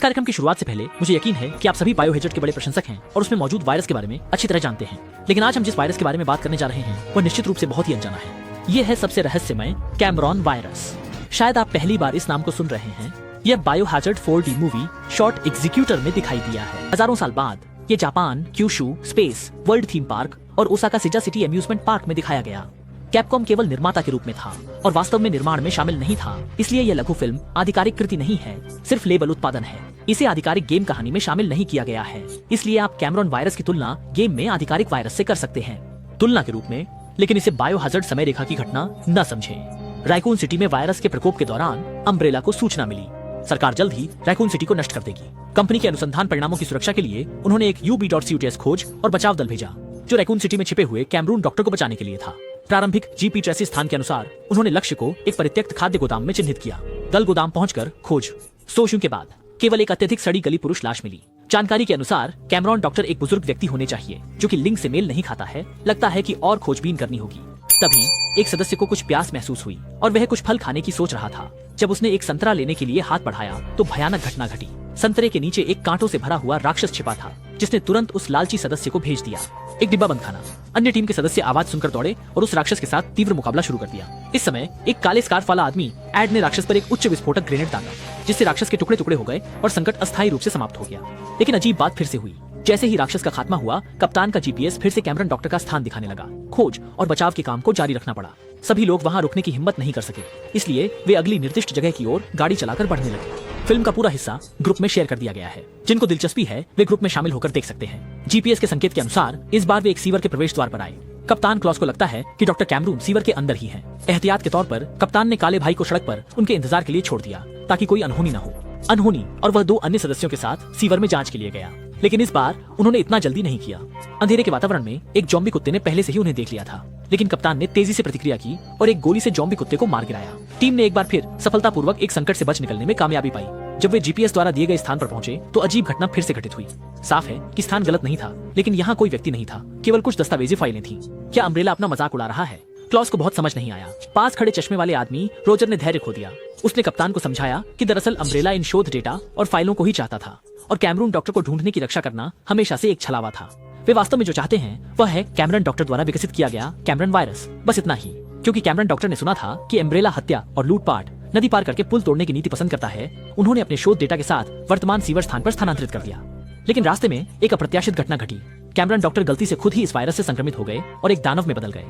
कार्यक्रम की शुरुआत से पहले मुझे यकीन है कि आप सभी बायोहैजर्ड के बड़े प्रशंसक हैं और उसमें मौजूद वायरस के बारे में अच्छी तरह जानते हैं। लेकिन आज हम जिस वायरस के बारे में बात करने जा रहे हैं वह निश्चित रूप से बहुत ही अनजाना है। यह है सबसे रहस्यमय कैमरॉन वायरस। शायद आप पहली बार इस नाम को सुन रहे हैं। यह बायोहैजर्ड 4D मूवी शॉर्ट एग्जीक्यूटर में दिखाई दिया है। हजारों साल बाद ये Japan, Kyushu space world theme park और ओसाका सिजा सिटी एम्यूजमेंट पार्क में दिखाया गया। कैपकॉम केवल निर्माता के रूप में था और वास्तव में निर्माण में शामिल नहीं था, इसलिए यह लघु फिल्म आधिकारिक कृति नहीं है, सिर्फ लेबल उत्पादन है। इसे आधिकारिक गेम कहानी में शामिल नहीं किया गया है, इसलिए आप कैमरॉन वायरस की तुलना गेम में आधिकारिक वायरस से कर सकते हैं, तुलना के रूप में। लेकिन इसे बायोहैजर्ड समय रेखा की घटना न समझें। रैकून सिटी में वायरस के प्रकोप के दौरान अम्ब्रेला को सूचना मिली। सरकार जल्द ही रैकून सिटी को नष्ट कर देगी। कंपनी के अनुसंधान परिणामों की सुरक्षा के लिए उन्होंने एक UB.CUTS खोज और बचाव दल भेजा, जो रैकून सिटी में छिपे हुए कैमरून डॉक्टर को बचाने के लिए था। प्रारंभिक GP ट्रेसी स्थान के अनुसार उन्होंने लक्ष्य को एक परित्यक्त खाद्य गोदाम में चिन्हित किया। दल गोदाम पहुंचकर खोज सोशों के बाद केवल एक अत्यधिक सड़ी गली पुरुष लाश मिली। जानकारी के अनुसार कैमरॉन डॉक्टर एक बुजुर्ग व्यक्ति होने चाहिए जो कि लिंग से मेल नहीं खाता है। लगता है कि और खोजबीन करनी होगी। तभी एक सदस्य को कुछ प्यास महसूस हुई और वह कुछ फल खाने की सोच रहा था। जब उसने एक संतरा लेने के लिए हाथ बढ़ाया तो भयानक घटना घटी। संतरे के नीचे एक कांटों से भरा हुआ राक्षस छिपा था, जिसने तुरंत उस लालची सदस्य को भेज दिया। एक डिब्बा बंद खाना। अन्य टीम के सदस्य आवाज सुनकर दौड़े और उस राक्षस के साथ तीव्र मुकाबला शुरू कर दिया। इस समय एक काले स्कार्फ वाला आदमी एड ने राक्षस पर एक उच्च विस्फोटक ग्रेनेड दागा, जिससे राक्षस के टुकड़े टुकड़े हो गए और संकट अस्थायी रूप से समाप्त हो गया। लेकिन अजीब बात फिर से हुई। जैसे ही राक्षस का खात्मा हुआ, कप्तान का GPS फिर से कैमरॉन डॉक्टर का स्थान दिखाने लगा। खोज और बचाव के काम को जारी रखना पड़ा। सभी लोग वहां रुकने की हिम्मत नहीं कर सके, इसलिए वे अगली निर्दिष्ट जगह की ओर गाड़ी चलाकर बढ़ने लगे। फिल्म का पूरा हिस्सा ग्रुप में शेयर कर दिया गया है। जिनको दिलचस्पी है वे ग्रुप में शामिल होकर देख सकते हैं। GPS के संकेत के अनुसार इस बार वे एक सीवर के प्रवेश द्वार पर आए। कप्तान क्लॉस को लगता है कि डॉक्टर कैमरून सीवर के अंदर ही है। एहतियात के तौर पर कप्तान ने काले भाई को सड़क पर उनके इंतजार के लिए छोड़ दिया ताकि कोई अनहोनी न हो। अनहोनी और वह 2 अन्य सदस्यों के साथ सीवर में जांच के लिए गया, लेकिन इस बार उन्होंने इतना जल्दी नहीं किया। अंधेरे के वातावरण में एक जॉम्बी कुत्ते ने पहले से ही उन्हें देख लिया था, लेकिन कप्तान ने तेजी से प्रतिक्रिया की और एक गोली से जॉम्बी कुत्ते को मार गिराया। टीम ने एक बार फिर सफलतापूर्वक एक संकट से बच निकलने में कामयाबी पाई। जब वे GPS द्वारा दिए गए स्थान पर पहुंचे तो अजीब घटना फिर से घटित हुई। साफ है कि स्थान गलत नहीं था, लेकिन यहाँ कोई व्यक्ति नहीं था, केवल कुछ दस्तावेजी फाइलें थीं। क्या अम्ब्रेला अपना मजाक उड़ा रहा है? क्लॉस को बहुत समझ नहीं आया। पास खड़े चश्मे वाले आदमी रोजर ने धैर्य खो दिया। उसने कप्तान को समझाया कि दरअसल अम्ब्रेला इन शोध डेटा और फाइलों को ही चाहता था और कैमरून डॉक्टर को ढूंढने की रक्षा करना हमेशा से एक छलावा था। वे वास्तव में जो चाहते हैं वह है कैमरॉन डॉक्टर द्वारा विकसित किया गया कैमरॉन वायरस, बस इतना ही। क्योंकि कैमरॉन डॉक्टर ने सुना था कि अम्ब्रेला हत्या और लूटपाट, नदी पार करके पुल तोड़ने की नीति पसंद करता है, उन्होंने अपने शोध डेटा के साथ वर्तमान सीवर स्थान पर स्थानांतरित कर दिया। लेकिन रास्ते में एक अप्रत्याशित घटना घटी। कैमरॉन डॉक्टर गलती से खुद ही इस वायरस से संक्रमित हो गए और एक दानव में बदल गए।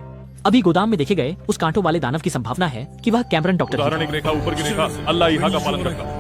अभी गोदाम में देखे गए उस कांटों वाले दानव की संभावना है कि वह कैमरॉन डॉक्टर उदाहरण एक रेखा ऊपर की रेखा अल्लाह यहाँ का पालन करता है।